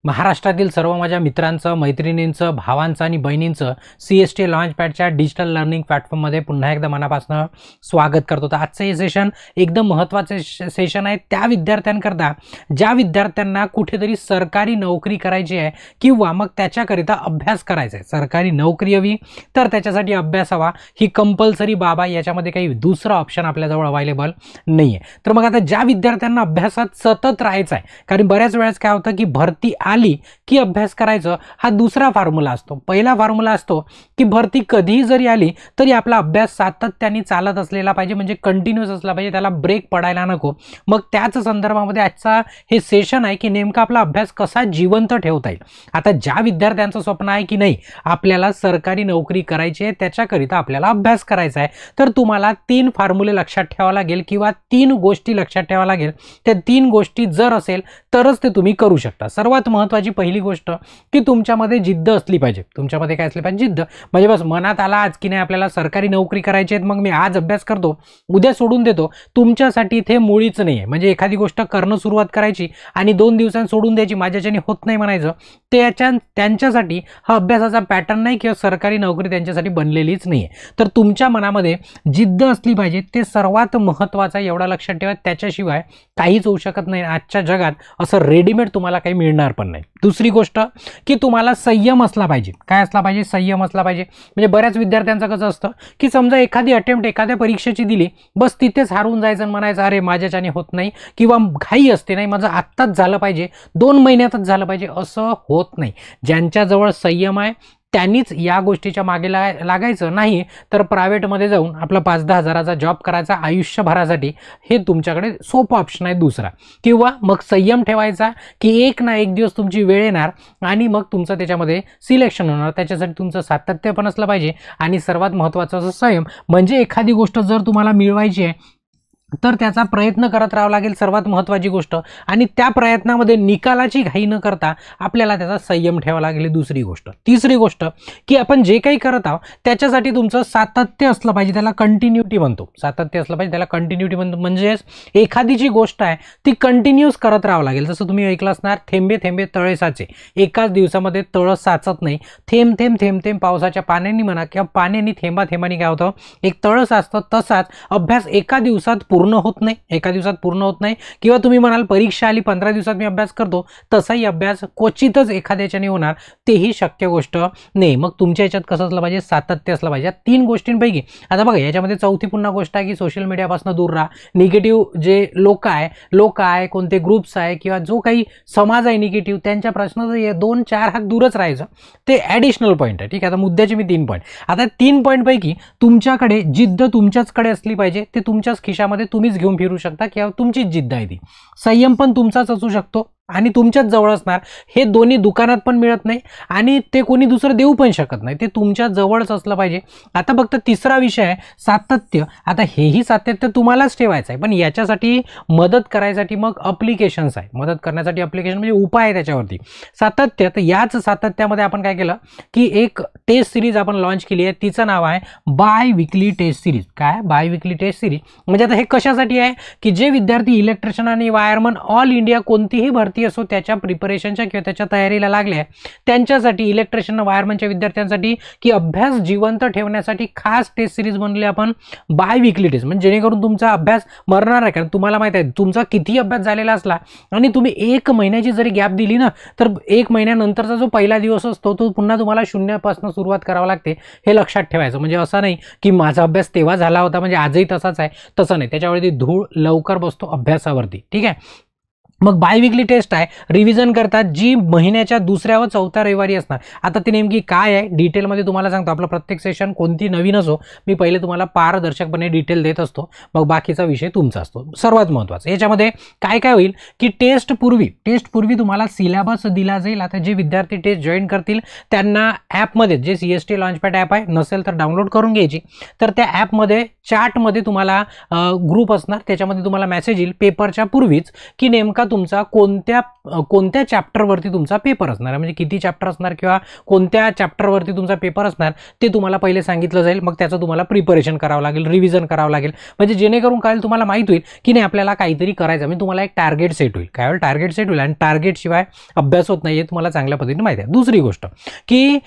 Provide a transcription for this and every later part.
महाराष्ट्रातील सर्व माझ्या मित्रांचं, मैत्रिणींचं, भावांचं आणि बहिणींचं CST लॉन्चपॅडच्या डिजिटल लर्निंग प्लॅटफॉर्ममध्ये पुन्हा एकदा मनापासून स्वागत करतो. तर आजचं हे सेशन एकदम महत्त्वाचे सेशन आहे त्या विद्यार्थ्यांकरता ज्या विद्यार्थ्यांना कुठेतरी सरकारी नोकरी करायची आहे किंवा मग त्याच्याकरिता अभ्यास करायचा आहे. सरकारी नोकरी हवी तर त्याच्यासाठी अभ्यास हवा, ही कंपल्सरी बाब आहे. याच्यामध्ये काही दुसरा ऑप्शन आपल्याजवळ अवेलेबल नाही आहे. तर मग आता ज्या विद्यार्थ्यांना अभ्यासात सतत राहायचं आहे, कारण बऱ्याच वेळेस काय होतं की भरती आली की अभ्यास करायचं हा दुसरा फॉर्म्युला असतो. पहिला फॉर्म्युला असतो की भरती कधीही जरी आली तरी आपला अभ्यास सातत्याने चालत असलेला पाहिजे, म्हणजे कंटिन्यूअस असला पाहिजे, त्याला ब्रेक पडायला नको. मग त्याच संदर्भामध्ये आजचा हे सेशन आहे की नेमका आपला अभ्यास कसा जिवंत ठेवता येईल. आता ज्या विद्यार्थ्यांचं स्वप्न आहे की नाही आपल्याला सरकारी नोकरी करायची आहे, त्याच्याकरिता आपल्याला अभ्यास करायचा आहे, तर तुम्हाला 3 फॉर्म्युले लक्षात ठेवावं लागेल किंवा 3 गोष्टी लक्षात ठेवावं लागेल. त्या 3 गोष्टी जर असेल तरच ते तुम्ही करू शकता. सर्वात महत्त्वाची पहिली गोष्ट की तुमच्यामध्ये जिद्द असली पाहिजे. तुमच्यामध्ये काय असली पाहिजे? जिद्द. म्हणजे बस मनात आला आज की नाही आपल्याला सरकारी नोकरी करायची आहे, मग मी आज अभ्यास करतो, उद्या सोडून देतो, तुमच्यासाठी इथे मुळीच नाही आहे. म्हणजे एखादी गोष्ट करणं सुरुवात करायची आणि 2 दिवसांनी सोडून द्यायची, माझ्याच्याने होत नाही म्हणायचं, त्यांच्यासाठी हा अभ्यासाचा पॅटर्न नाही किंवा सरकारी नोकरी त्यांच्यासाठी बनलेलीच नाही आहे. तर तुमच्या मनामध्ये जिद्द असली पाहिजे, ते सर्वात महत्त्वाचं आहे. एवढा लक्षात ठेवा. त्याच्याशिवाय काहीच होऊ शकत नाही. आजच्या जगात असं रेडीमेड तुम्हाला काही मिळणार पण नाही. दुसरी गोष्ट की तुम्हाला संयम असला पाहिजे. काय असला पाहिजे? संयम असला पाहिजे. म्हणजे बऱ्याच विद्यार्थ्यांचं कसं असतं की समजा एखादी अटेम्प्ट एखाद्या परीक्षेची दिली, बस तिथेच हारून जायचं आणि म्हणायचं अरे माझ्याच्याने होत नाही, किंवा घाई असते, नाही माझं आत्ताच झालं पाहिजे, 2 महिन्यातच झालं पाहिजे, असं होत नाही. ज्यांच्याजवळ संयम आहे त्यांनीच या गोष्टीच्या मागे लागायचं. नाही तर प्रायव्हेटमध्ये जाऊन आपला 5-10 हजाराचा जॉब करायचा आयुष्यभरासाठी, हे तुमच्याकडे सोपं ऑप्शन आहे दुसरा. किंवा मग संयम ठेवायचा की एक ना एक दिवस तुमची वेळ येणार आणि मग तुमचं त्याच्यामध्ये सिलेक्शन होणार. त्याच्यासाठी तुमचं सातत्य पण असलं पाहिजे आणि सर्वात महत्त्वाचं असं संयम. म्हणजे एखादी गोष्ट जर तुम्हाला मिळवायची आहे तर त्याचा प्रयत्न करत राहावं लागेल, सर्वात महत्त्वाची गोष्ट. आणि त्या प्रयत्नामध्ये निकालाची घाई न करता आपल्याला त्याचा संयम ठेवावा लागेल, दुसरी गोष्ट. तिसरी गोष्ट की आपण जे काही करत आहोत त्याच्यासाठी तुमचं सातत्य असलं पाहिजे, त्याला कंटिन्युटी म्हणतो. सातत्य असलं पाहिजे, त्याला कंटिन्युटी म्हणतो. म्हणजेच एखादी जी गोष्ट आहे ती कंटिन्यूस करत राहावं लागेल. जसं तुम्ही ऐकलं असणार, थेंबे थेंबे तळे साचे. एकाच दिवसामध्ये तळं साचत नाही. थेंब थेंब थेंब थेंब पावसाच्या पाण्याने म्हणा किंवा पाण्याने थेंबा थेंबाने काय होतं, एक तळं साचतं. तसाच अभ्यास एका दिवसात पूर्ण होत नाही, एका दिवसात पूर्ण होत नाही. किंवा तुम्ही म्हणाल परीक्षा आली 15 दिवसात मी अभ्यास करतो, तसाही अभ्यास क्वचितच एखाद्याच्याने होणार, तेही शक्य गोष्ट नाही. मग तुमच्या याच्यात कसं असलं पाहिजे? सातत्य असलं पाहिजे. 3 गोष्टींपैकी आता बघा याच्यामध्ये चौथी पुन्हा गोष्ट आहे की सोशल मीडियापासून दूर राहा. निगेटिव्ह जे लोक आहे, कोणते ग्रुप्स आहे किंवा जो काही समाज आहे निगेटिव्ह, त्यांच्या प्रश्नाचं 2-4 हात दूरच राहायचं. ते ॲडिशनल पॉईंट आहे. ठीक आहे. आता मुद्द्याचे मी 3 पॉईंट. आता 3 पॉईंटपैकी तुमच्याकडे जिद्द तुमच्याचकडे असली पाहिजे. ते तुमच्याच खिशामध्ये तुम्हीच घेऊन फिरू शकता किंवा तुमचीच जिद्द आहे ती. संयम पण तुमचाच असू शकतो आणि तुमच्याच जवळ असणार. हे दोन्ही दुकानात पण मिळत नाही आणि ते कोणी दुसरं देऊ पण शकत नाही. ते तुमच्या जवळच असलं पाहिजे. आता फक्त तिसरा विषय आहे सातत्य. आता हेही सातत्य तुम्हालाच ठेवायचं आहे, पण याच्यासाठी मदत करायसाठी मग अप्लिकेशन्स आहे. मदत करण्यासाठी अप्लिकेशन म्हणजे उपाय आहे त्याच्यावरती. सातत्य. तर याच सातत्यामध्ये आपण काय केलं की एक टेस्ट सिरीज आपण लॉन्च केली आहे. तिचं नाव आहे बाय विकली टेस्ट सिरीज. काय? बाय विकली टेस्ट सिरीज. म्हणजे आता हे कशासाठी आहे की जे विद्यार्थी इलेक्ट्रिशियन आणि वायरमन ऑल इंडिया कोणतीही भरती असो त्याच्या प्रिपरेशनच्या किंवा त्याच्या तयारीला लागल्या, त्यांच्यासाठी, इलेक्ट्रिशियन वायरमनच्या विद्यार्थ्यांसाठी की अभ्यास जिवंत ठेवण्यासाठी खास टेस्ट सिरीज बनवली आपण बाय विकली टेस्ट. म्हणजे जेणेकरून तुमचा अभ्यास मरणार आहे. कारण तुम्हाला माहिती आहे तुमचा किती अभ्यास झालेला असला आणि तुम्ही 1 महिन्याची जरी गॅप दिली ना, तर 1 महिन्यानंतरचा जो पहिला दिवस असतो तो पुन्हा तुम्हाला शून्यापासून सुरुवात करावी लागते. हे लक्षात ठेवायचं. म्हणजे असं नाही की माझा अभ्यास तेव्हा झाला होता म्हणजे आजही तसाच आहे, तसं नाही. त्याच्यावरती धूळ लवकर बसतो अभ्यासावरती. ठीक आहे. मग बाय विकली टेस्ट आहे, रिव्हिजन करतात, जी महिन्याच्या 2ऱ्या व 4थ्या रविवारी असणार. आता ती नेमकी काय आहे डिटेलमध्ये तुम्हाला सांगतो. आपलं प्रत्येक सेशन कोणती नवीन असो, मी पहिले तुम्हाला पारदर्शकपणे डिटेल देत असतो, मग बाकीचा विषय तुमचा असतो. सर्वात महत्त्वाचं याच्यामध्ये काय काय होईल की टेस्टपूर्वी तुम्हाला सिलेबस दिला जाईल. आता जे विद्यार्थी टेस्ट जॉईन करतील त्यांना ॲपमध्ये जे CST लॉन्चपॅड ॲप आहे, नसेल तर डाउनलोड करून घ्यायची. तर त्या ॲपमध्ये चार्टमध्ये तुम्हाला ग्रुप असणार, त्याच्यामध्ये तुम्हाला मेसेज येईल पेपरच्या पूर्वीच की नेमका तुमचा कोणत्या चॅप्टरवरती तुमचा पेपर असणार आहे, म्हणजे किती चॅप्टर असणार किंवा कोणत्या चॅप्टरवरती तुमचा पेपर असणार ते तुम्हाला पहिले सांगितलं जाईल. मग त्याचं तुम्हाला प्रिपरेशन करावं लागेल, रिव्हिजन करावं लागेल, म्हणजे जेणेकरून काय तुम्हाला माहित होईल की नाही आपल्याला काहीतरी करायचं, म्हणजे तुम्हाला एक टार्गेट सेट होईल. काय होईल, टार्गेट सेट होईल. आणि टार्गेट शिवाय अभ्यास होत नाही हे तुम्हाला चांगल्या पद्धतीने माहिती आहे. दुसरी गोष्ट की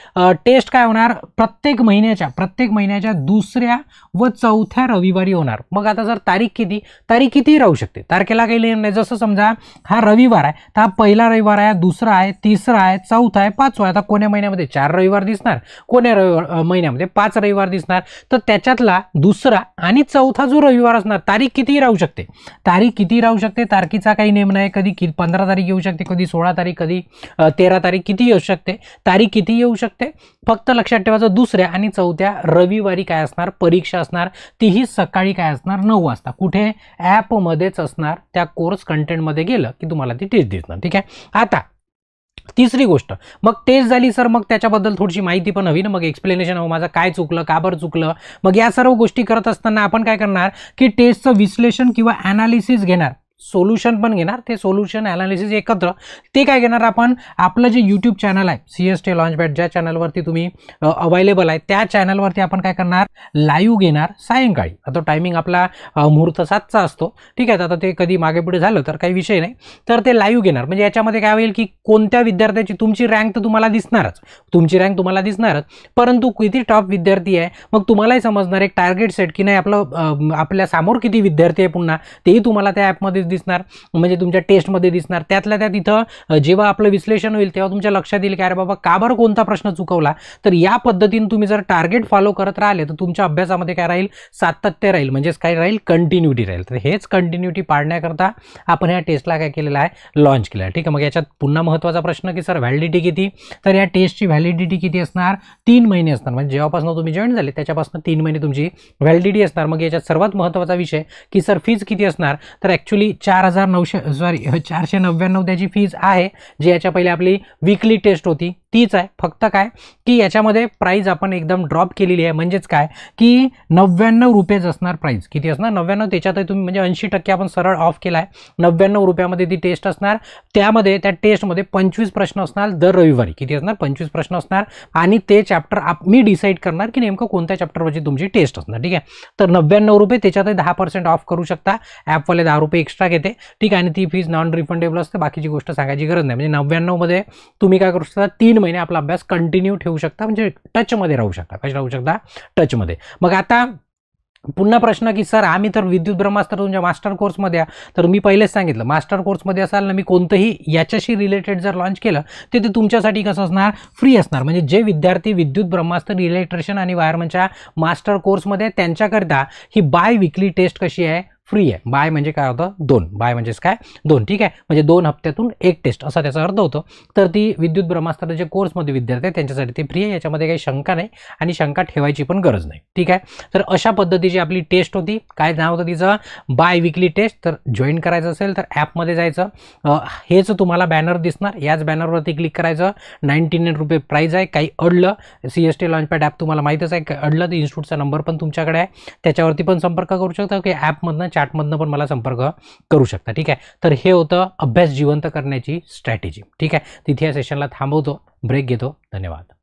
टेस्ट काय होणार, प्रत्येक महिन्याच्या दुसऱ्या व चौथ्या रविवारी होणार. मग आता जर तारीख किती राहू शकते, तारखेला काही लिहिलं नाही. जसं समजा हा रविवार आहे तर हा पहिला रविवार आहे, दुसरा आहे, तिसरा आहे, चौथा आहे, पाचवा आहे. आता कोण्या महिन्यामध्ये 4 रविवार दिसणार, कोण्या महिन्यामध्ये 5 रविवार दिसणार. तर त्याच्यातला दुसरा आणि चौथा जो रविवार असणार, तारीख किती राहू शकते, तारखेचा काही नेम नाही. कधी 15 तारीख येऊ शकते, कधी 16 तारीख, कधी 13 तारीख, किती येऊ शकते, तारीख किती येऊ शकते. फक्त लक्षात ठेवायचं दुसऱ्या आणि चौथ्या रविवारी काय असणार, परीक्षा असणार. तीही सकाळी काय असणार, 9 वाजता. कुठे, ॲपमध्येच असणार. त्या कोर्स कंटेंटमध्ये गेलं की तुम्हाला ती टेस्ट दिसणार. ठीक आहे. आता तिसरी गोष्ट, मग टेस्ट झाली सर, मग त्याच्याबद्दल थोडीशी माहिती पण हवी ना, मग एक्सप्लेनेशन हवं, माझं काय चुकलं, का बरं चुकलं. मग या सर्व गोष्टी करत असताना आपण काय करणार की टेस्टचं विश्लेषण किंवा ॲनालिसिस घेणार, सोल्युशन पण घेणार. ते सोल्युशन ॲनालिसिस एकत्र ते काय घेणार आपण, आपलं जे यूट्यूब चॅनल आहे CST लॉन्चपॅड, ज्या चॅनलवरती तुम्ही अवेलेबल आहे त्या चॅनलवरती आपण काय करणार, लाईव्ह घेणार सायंकाळी. आता टायमिंग आपला मुहूर्त 7चा असतो. ठीक आहे. आता ते कधी मागे पुढे झालं तर काही विषय नाही. तर ते लाईव्ह घेणार, म्हणजे याच्यामध्ये काय होईल की कोणत्या विद्यार्थ्याची तुमची रँक तर तुम्हाला दिसणारच, परंतु किती टॉप विद्यार्थी आहे मग तुम्हालाही समजणार. एक टार्गेट सेट की नाही आपल्या समोर किती विद्यार्थी आहे पुन्हा तेही तुम्हाला त्या ॲपमध्ये दिसणार, म्हणजे तुमच्या टेस्टमध्ये दिसणार. त्यातल्या त्यात इथं जेव्हा आपलं विश्लेषण होईल तेव्हा तुमच्या लक्षात येईल की अरे बाबा का बरं कोणता प्रश्न चुकवला. तर या पद्धतीने तुम्ही जर टार्गेट फॉलो करत राहिले तर तुमच्या अभ्यासामध्ये काय राहील, सातत्य राहील, म्हणजेच काय राहील, कंटिन्युटी राहील. तर हेच कंटिन्युटी पाळण्याकरता आपण ह्या टेस्टला काय केलेलं आहे, लॉन्च केलं आहे. ठीक आहे. मग याच्यात पुन्हा महत्त्वाचा प्रश्न की सर व्हॅलिडिटी किती, तर या टेस्टची व्हॅलिडिटी किती असणार, 3 महिने असणार. म्हणजे जेव्हापासून तुम्ही जॉईन झाले त्याच्यापासून 3 महिने तुमची व्हॅलिडिटी असणार. मग याच्यात सर्वात महत्त्वाचा विषय की सर फीज किती असणार, तर ॲक्च्युली 499 त्याची फीज आहे. जी याच्या पहिले आपली वीकली टेस्ट होती तीच आहे. फक्त काय की याच्यामध्ये प्राईज आपण एकदम ड्रॉप केलेली आहे, म्हणजेच काय की 99 रुपयेच असणार प्राईज. किती असणार, 99. त्याच्यातही तुम्ही म्हणजे 80% आपण सरळ ऑफ केला आहे. 99 रुपयामध्ये ती टेस्ट असणार. त्यामध्ये त्या टेस्टमध्ये 25 प्रश्न असणार दर रविवारी. किती असणार, 25 प्रश्न असणार. आणि ते चॅप्टर मी डिसाईड करणार की नेमकं कोणत्या चॅप्टरवरची तुमची टेस्ट असणार. ठीक आहे. तर 99 रुपये, त्याच्यातही 10% ऑफ करू शकता. ॲपवाले 10 रुपये एक्स्ट्रा घेते. ठीक आहे. आणि ती फीज नॉन रिफंडेबल असते. बाकीची गोष्ट सांगायची गरज नाही. म्हणजे 99 मध्ये तुम्ही काय करू शकता, 3 महिने आपला अभ्यास कंटिन्यू ठेवू शकता, म्हणजे टचमध्ये राहू शकता. कशी राहू शकता, टचमध्ये. मग आता पुन्हा प्रश्न की सर आम्ही तर विद्युत ब्रह्मास्त्र तुमच्या मास्टर कोर्समध्ये, तर मी पहिलेच सांगितलं मास्टर कोर्समध्ये असाल ना, मी कोणतंही याच्याशी रिलेटेड जर लॉन्च केलं तर ते तुमच्यासाठी कसं असणार, फ्री असणार. म्हणजे जे विद्यार्थी विद्युत ब्रह्मास्त्र इलेक्ट्रिशियन आणि वायरमनच्या मास्टर कोर्समध्ये त्यांच्याकरिता ही बाय विकली टेस्ट कशी आहे, फ्री आहे. बाय म्हणजे काय होतं, 2. बाय म्हणजेच काय, 2. ठीक आहे. म्हणजे 2 हप्त्यातून 1 टेस्ट असा त्याचा अर्थ होतो. तर ती विद्युत ब्रह्मास्त्राचे कोर्समध्ये विद्यार्थी आहेत त्यांच्यासाठी ती फ्री आहे. याच्यामध्ये काही शंका नाही आणि शंका ठेवायची पण गरज नाही. ठीक आहे. तर अशा पद्धतीची आपली टेस्ट होती. काय नाव होतं तिचं, बाय विकली टेस्ट. तर जॉईन करायचं असेल तर ॲपमध्ये जायचं. हेच तुम्हाला बॅनर दिसणार, याच बॅनरवरती क्लिक करायचं. 99 रुपये प्राईज आहे. काही अडलं, CST लॉन्चपॅड ॲप तुम्हाला माहीतच आहे, अडलं तर इन्स्टिट्यूटचा नंबर पण तुमच्याकडे आहे, त्याच्यावरती पण संपर्क करू शकता की ॲपमधनं चॅटमधनं पण मला संपर्क करू शकता. ठीक आहे. तर हे होतं अभ्यास जिवंत करण्याची स्ट्रॅटेजी. ठीक आहे. तिथे या सेशनला थांबवतो, ब्रेक घेतो. धन्यवाद.